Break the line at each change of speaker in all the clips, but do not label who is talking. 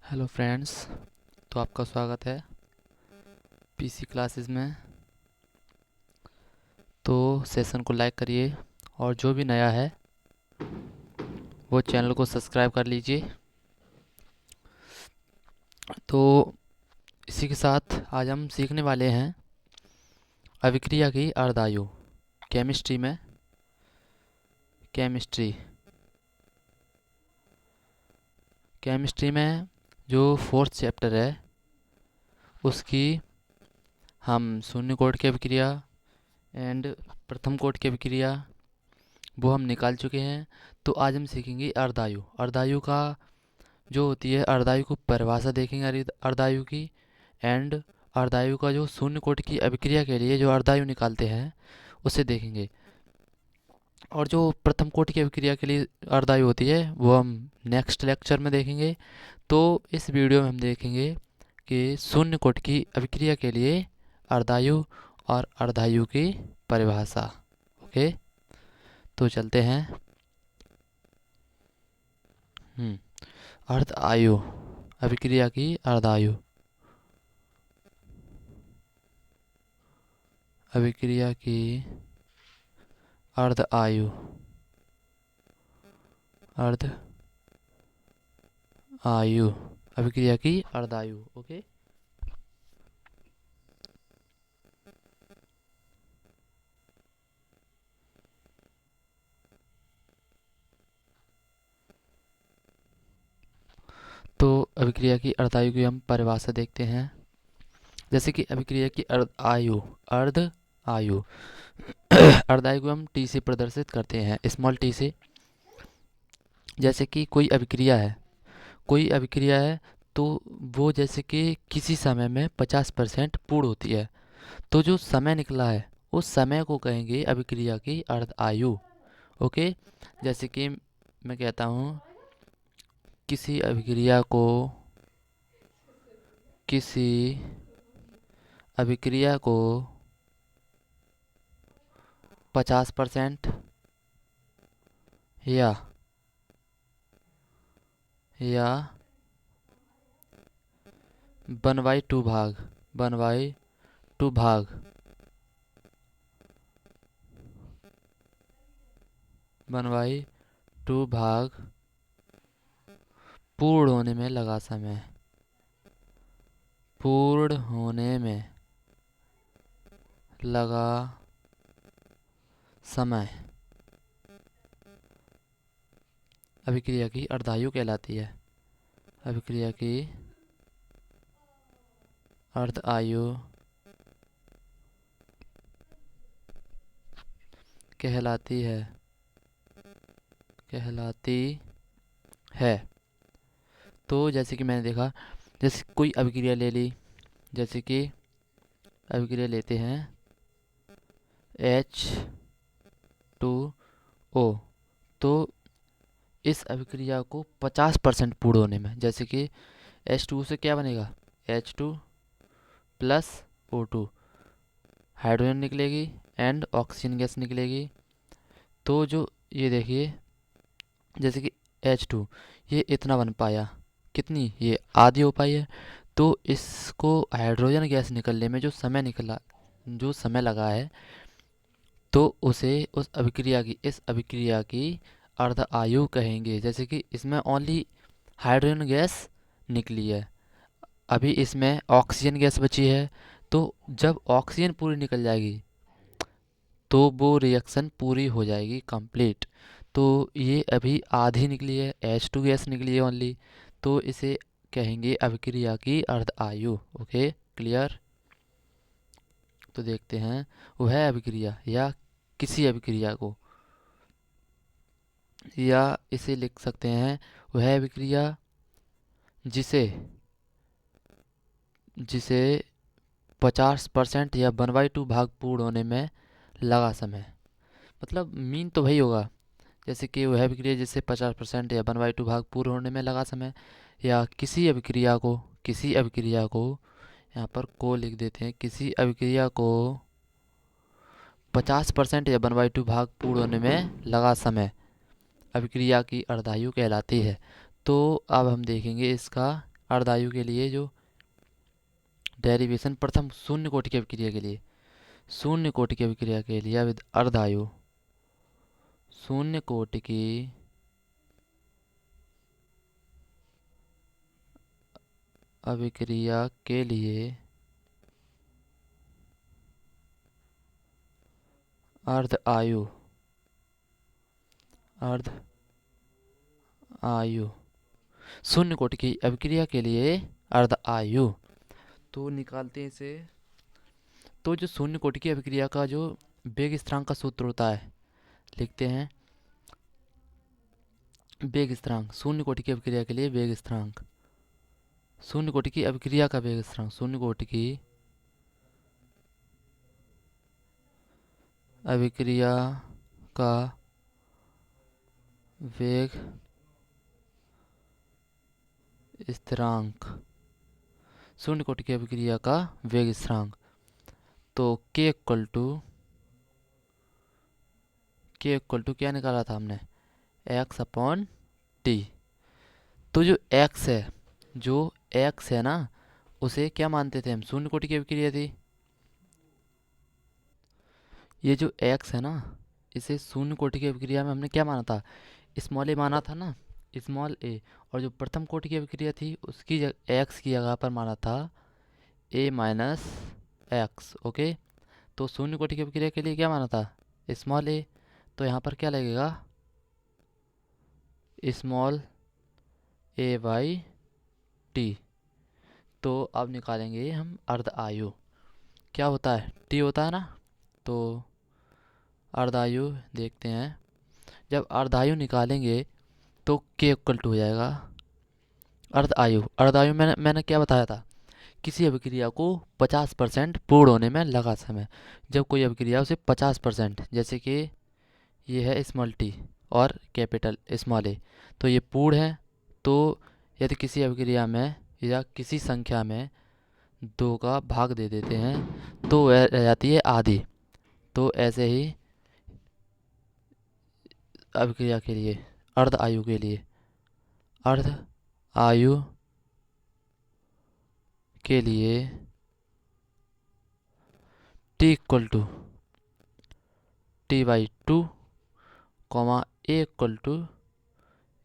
Hello friends. तो आपका स्वागत है पीसी क्लासेस में। तो सेशन को लाइक करिए और जो भी नया है वो चैनल को सब्सक्राइब कर लीजिए। तो इसी के साथ आज हम सीखने वाले हैं अभिक्रिया की अर्धायु केमिस्ट्री में। केमिस्ट्री में जो फोर्थ चैप्टर है उसकी हम शून्य कोट की अभिक्रिया एंड प्रथम कोट की अभिक्रिया वो हम निकाल चुके हैं। तो आज हम सीखेंगे अर्धायु। अर्धायु का जो होती है अर्धायु को परिभाषा देखेंगे अर्धायु की। एंड अर्धायु का जो शून्य कोटि की अभिक्रिया के लिए जो अर्धायु निकालते हैं उसे देखेंगे। और जो प्रथम कोटि की अभिक्रिया के लिए अर्धायु होती है वो हम नेक्स्ट लेक्चर में देखेंगे। तो इस वीडियो में हम देखेंगे कि शून्य कोटि की अभिक्रिया के लिए अर्धायु और अर्धायु की परिभाषा। ओके, तो चलते हैं। अर्ध आयु अभिक्रिया की अर्धायु। अभिक्रिया की अर्ध आयु अभिक्रिया की अर्धायु। ओके, तो अभिक्रिया की अर्धायु की हम परिभाषा देखते हैं। जैसे कि अभिक्रिया की अर्ध आयु अर्धायु को हम टी से प्रदर्शित करते हैं, स्मॉल टी से। जैसे कि कोई अभिक्रिया है तो वो जैसे कि किसी समय में 50% पूर्ण होती है। तो जो समय निकला है उस समय को कहेंगे अभिक्रिया की अर्ध आयु। ओके, जैसे कि मैं कहता हूँ किसी अभिक्रिया को 50% या 1/2 भाग पूर्ण होने में लगा समय अभिक्रिया की अर्धायु कहलाती है। अभिक्रिया की अर्ध आयु कहलाती है। तो जैसे कि मैंने देखा, जैसे कोई अभिक्रिया ले ली, जैसे कि अभिक्रिया लेते हैं H2O। तो इस अभिक्रिया को 50% पूर्ण होने में, जैसे कि H2O से क्या बनेगा, H2 प्लस O2, हाइड्रोजन निकलेगी एंड ऑक्सीजन गैस निकलेगी। तो जो ये देखिए, जैसे कि H2 ये इतना बन पाया, कितनी, ये आधी हो पाई है। तो इसको हाइड्रोजन गैस निकलने में जो समय लगा है, तो उसे इस अभिक्रिया की अर्ध आयु कहेंगे। जैसे कि इसमें ओनली हाइड्रोजन गैस निकली है, अभी इसमें ऑक्सीजन गैस बची है। तो जब ऑक्सीजन पूरी निकल जाएगी तो वो रिएक्शन पूरी हो जाएगी कंप्लीट। तो ये अभी आधी निकली है, H2 गैस निकली है ओनली, तो इसे कहेंगे अभिक्रिया की अर्ध आयु। Okay, clear. तो देखते हैं वह अभिक्रिया या किसी अभिक्रिया को, या इसे लिख सकते हैं वह अभिक्रिया जिसे 50% या 1/2 भाग पूर्ण होने में लगा समय। मतलब मीन तो वही होगा, जैसे कि वह अभिक्रिया जिससे 50% या 1/2 भाग पूर्ण होने में लगा समय। या किसी अभिक्रिया को यहाँ पर को लिख देते हैं, किसी अभिक्रिया को 50% या 1/2 भाग पूर्ण होने में लगा समय अभिक्रिया की अर्धायु कहलाती है। तो अब हम देखेंगे इसका अर्धायु के लिए जो डेरिवेशन प्रथम शून्य कोटि की अभिक्रिया के लिए, शून्य कोटि की अभिक्रिया के लिए अर्धायु शून्य कोटि की अभिक्रिया के लिए अर्ध आयु शून्य कोटि की अभिक्रिया के लिए अर्ध आयु। तो निकालते हैं इसे। तो जो शून्य कोटि की अभिक्रिया का जो वेग स्थिरांक का सूत्र होता है, लिखते हैं वेग स्थिरांक। शून्य कोटि की अभिक्रिया के लिए वेग स्थिरांक, शून्य कोटि की अभिक्रिया का वेग स्थिरांक, शून्य कोटि की अभिक्रिया का वेग स्थिरांक, शून्य कोटि की अभिक्रिया का वेग स्थिरांक। तो k इक्वल टू क्या निकाला था हमने, x अपॉन टी। तो जो x है ना, उसे क्या मानते थे हम, शून्य कोटि की अभिक्रिया थी। ये जो x है ना, इसे शून्य कोटि की अभिक्रिया में हमने क्या माना था, स्मॉल a माना था ना, स्मॉल a। और जो प्रथम कोटि की अभिक्रिया थी उसकी x की जगह पर माना था a माइनस एक्स। ओके, तो शून्य कोटि की अभिक्रिया के लिए क्या माना था, स्मॉल a। तो यहाँ पर क्या लगेगा, स्मॉल a बाई टी। तो अब निकालेंगे हम अर्ध आयु। क्या होता है, t होता है ना। तो अर्धायु देखते हैं, जब अर्धायु निकालेंगे तो k इक्वल टू हो जाएगा अर्धायु मैंने क्या बताया था, किसी अभिक्रिया को 50% पूर्ण होने में लगा समय। जब कोई अभिक्रिया उसे 50%, जैसे कि ये है स्मॉल टी और कैपिटल स्मॉल ए, तो ये पूर्ण है। तो यदि किसी अभिक्रिया में या किसी संख्या में 2 का भाग दे देते हैं तो वह रह जाती है आधी। तो ऐसे ही अभिक्रिया के लिए, अर्ध आयु के लिए, अर्ध आयु के लिए t equal to T by two, A equal to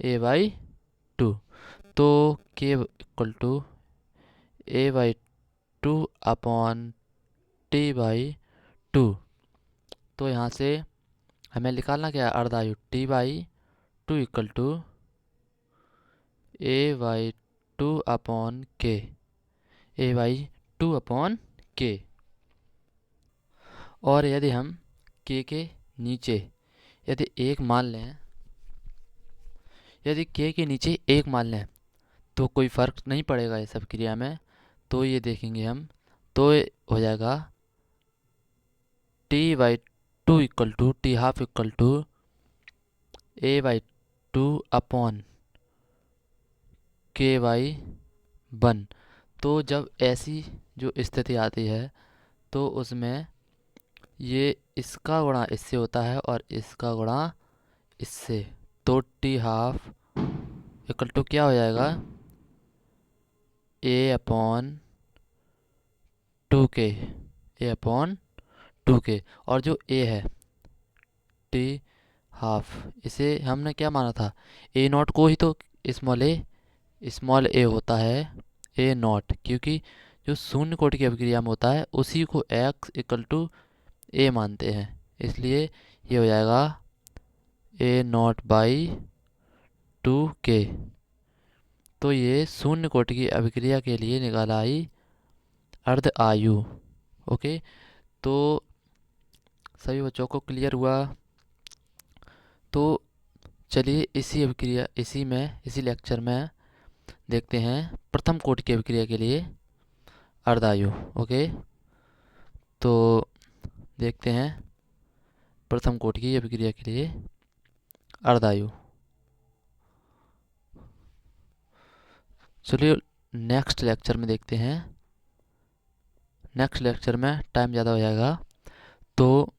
A by two. तो k equal to A by two upon T by two. तो यहाँ से हमें निकालना क्या है, अर्धायु T by two equal to A by two upon K, A by two upon के। और यदि हम k के नीचे यदि एक मान लें, यदि k के नीचे एक मान लें तो कोई फ़र्क नहीं पड़ेगा इस सब क्रिया में। तो ये देखेंगे हम, तो ये हो जाएगा T by two equal to T half equal to A by two upon K by one. तो जब ऐसी जो स्थिति आती है तो उसमें ये इसका गुणा इससे होता है और इसका गुणा इससे। तो टी हाफ इक्वल टू क्या हो जाएगा, ए अपॉन टू के, ए अपॉन टू के। और जो ए है टी हाफ, इसे हमने क्या माना था, ए नॉट को ही तो स्मॉल ए होता है, ए नॉट, क्योंकि जो शून्य कोटि की अभिक्रिया में होता है उसी को x इक्वल टू ए मानते हैं। इसलिए ये हो जाएगा ए नॉट बाई टू के। तो ये शून्य कोटि की अभिक्रिया के लिए निकाला आई अर्ध आयु। ओके, तो सभी बच्चों को क्लियर हुआ। तो चलिए इसी लेक्चर में देखते हैं प्रथम कोटि की अभिक्रिया के लिए अर्धायु। ओके, तो देखते हैं प्रथम कोटि की अभिक्रिया के लिए अर्धायु। चलिए नेक्स्ट लेक्चर में देखते हैं। नेक्स्ट लेक्चर में टाइम ज़्यादा हो जाएगा। तो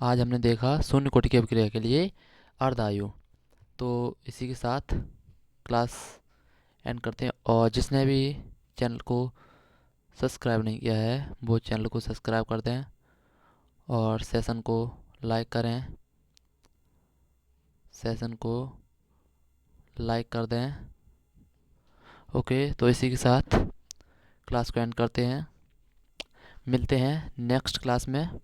आज हमने देखा शून्य कोटि की अभिक्रिया के लिए अर्धायु। तो इसी के साथ क्लास एंड करते हैं। और जिसने भी चैनल को सब्सक्राइब नहीं किया है वो चैनल को सब्सक्राइब कर दें और सेशन को लाइक करें, सेशन को लाइक कर दें। ओके, तो इसी के साथ क्लास को एंड करते हैं। मिलते हैं नेक्स्ट क्लास में।